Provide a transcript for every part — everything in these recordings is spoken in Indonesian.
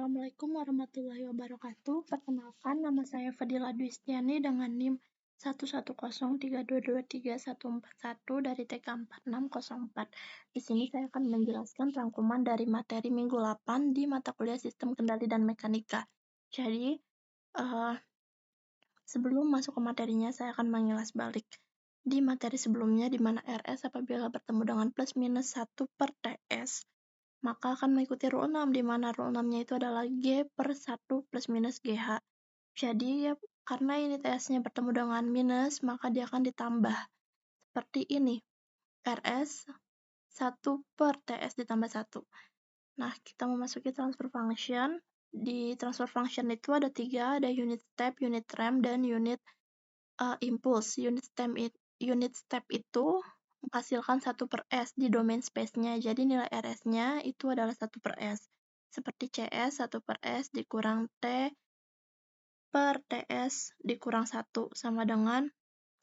Assalamualaikum warahmatullahi wabarakatuh. Perkenalkan, nama saya Fadila Dwistiani dengan NIM 11032234141 dari TK 4604. Di sini saya akan menjelaskan rangkuman dari materi minggu 8 di mata kuliah Sistem Kendali dan Mekanika. Jadi, sebelum masuk ke materinya, saya akan mengilas balik. Di materi sebelumnya, di mana RS apabila bertemu dengan plus minus 1 per TS, maka akan mengikuti rule 6, di mana rule 6-nya itu adalah G per 1 plus minus GH. Jadi, ya, karena ini TS-nya bertemu dengan minus, maka dia akan ditambah. Seperti ini. RS 1 per TS ditambah 1. Nah, kita memasuki transfer function. Di transfer function itu ada 3, ada unit step, unit ramp, dan unit impulse. Unit step itu menghasilkan 1 per S di domain space-nya. Jadi nilai RS-nya itu adalah 1 per S. Seperti CS 1 per S dikurang T per TS dikurang 1 sama dengan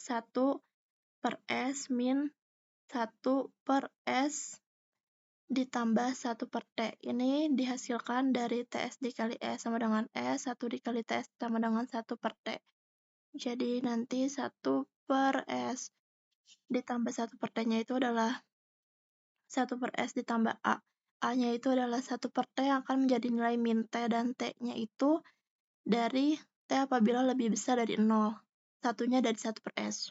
1 per S min 1 per S ditambah 1 per T. Ini dihasilkan dari TS dikali S sama dengan S, 1 dikali TS sama dengan 1 per T. Jadi nanti 1 per S ditambah 1 per T-nya itu adalah 1 per S ditambah A. A-nya itu adalah 1 per T yang akan menjadi nilai min T, dan T-nya itu dari T apabila lebih besar dari 0. Satunya dari 1 per S.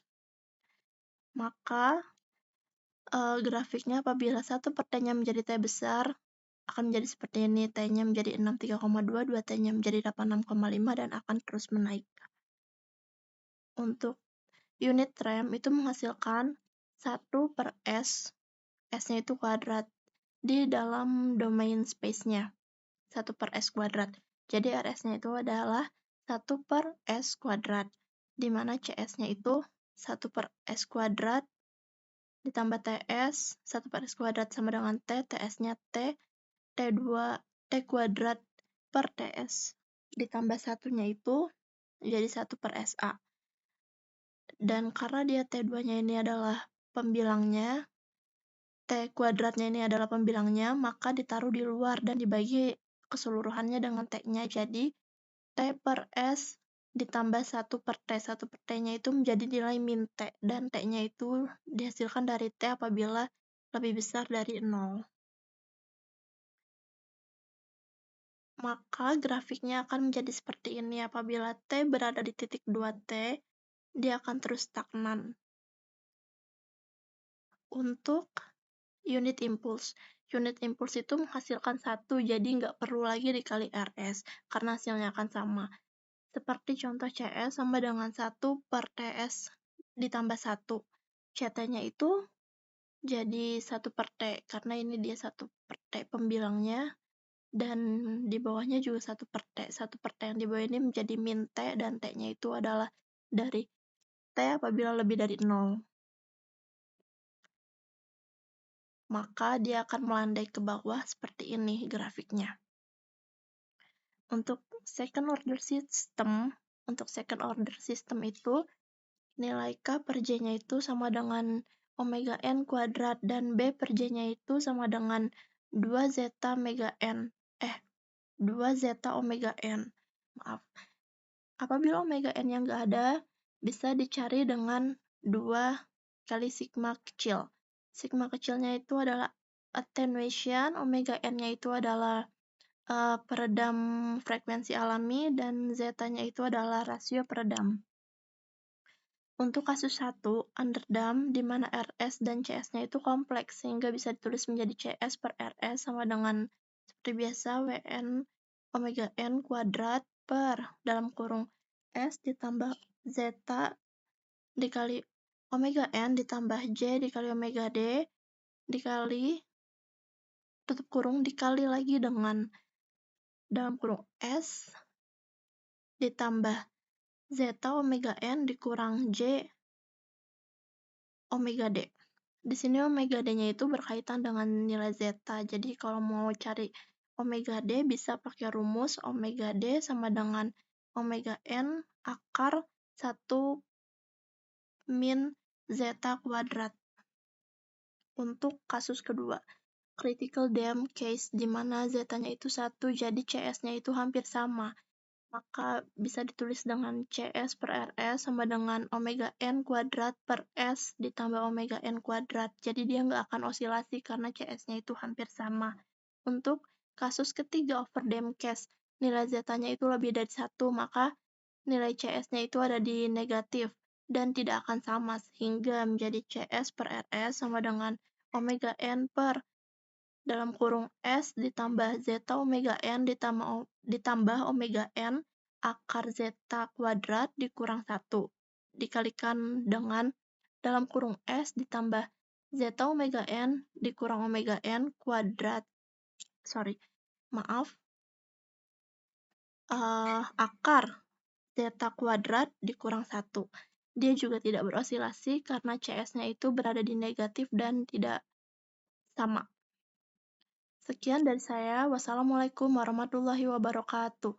Maka grafiknya apabila 1 per T-nya menjadi T besar, akan menjadi seperti ini. T-nya menjadi 63,2, 2 T-nya menjadi 86,5, dan akan terus menaik. Untuk unit ramp itu menghasilkan 1 per S, S-nya itu kuadrat, di dalam domain space-nya, 1 per S kuadrat. Jadi RS-nya itu adalah 1 per S kuadrat, di mana CS-nya itu 1 per S kuadrat ditambah TS, 1 per S kuadrat sama dengan T, TS-nya T, T2, T kuadrat per TS, ditambah satunya itu jadi 1 per SA. Dan karena dia T2-nya ini adalah pembilangnya, T kuadratnya ini adalah pembilangnya, maka ditaruh di luar dan dibagi keseluruhannya dengan T-nya. Jadi, T per S ditambah 1 per T. 1 per T-nya itu menjadi nilai min T, dan T-nya itu dihasilkan dari T apabila lebih besar dari 0. Maka grafiknya akan menjadi seperti ini. Apabila T berada di titik 2T, dia akan terus stagnan. Untuk unit impulse itu menghasilkan 1, jadi nggak perlu lagi dikali RS, karena hasilnya akan sama. Seperti contoh CS sama dengan 1 per TS ditambah 1. CT-nya itu jadi 1 per T, karena ini dia 1 per T pembilangnya, dan di bawahnya juga 1 per T. 1 per T yang di bawah ini menjadi min T, dan T-nya itu adalah dari T apabila lebih dari 0. Maka dia akan melandai ke bawah seperti ini grafiknya. Untuk second order system itu nilai K per J-nya itu sama dengan omega N kuadrat, dan B per J-nya itu sama dengan 2 zeta omega N. Maaf. Apabila omega N yang nggak ada, bisa dicari dengan 2 kali sigma kecil. Sigma kecilnya itu adalah attenuation, omega N-nya itu adalah peredam frekuensi alami, dan zeta-nya itu adalah rasio peredam. Untuk kasus 1, underdamped, di mana RS dan CS-nya itu kompleks, sehingga bisa ditulis menjadi CS per RS sama dengan seperti biasa WN omega N kuadrat per dalam kurung S ditambah zeta dikali omega N ditambah J dikali omega D dikali tutup kurung dikali lagi dengan dalam kurung S ditambah zeta omega N dikurang J omega D. Di sini omega D-nya itu berkaitan dengan nilai zeta. Jadi kalau mau cari omega D bisa pakai rumus omega D sama dengan omega N akar 1 min zeta kuadrat. Untuk kasus kedua. critical Dam case di mana zeta-nya itu 1, jadi CS-nya itu hampir sama. Maka bisa ditulis dengan CS per RS sama dengan omega N kuadrat per S ditambah omega N kuadrat. Jadi dia nggak akan osilasi karena CS-nya itu hampir sama. Untuk kasus ketiga overdam case, nilai zeta-nya itu lebih dari 1, maka nilai CS-nya itu ada di negatif dan tidak akan sama sehingga menjadi CS per RS sama dengan omega N per dalam kurung S ditambah zeta omega N ditambah omega N akar zeta kuadrat dikurang 1 dikalikan dengan dalam kurung S ditambah zeta omega N dikurang omega N kuadrat akar zeta kuadrat dikurang 1. Dia juga tidak berosilasi karena CS-nya itu berada di negatif dan tidak sama. Sekian dari saya. Wassalamualaikum warahmatullahi wabarakatuh.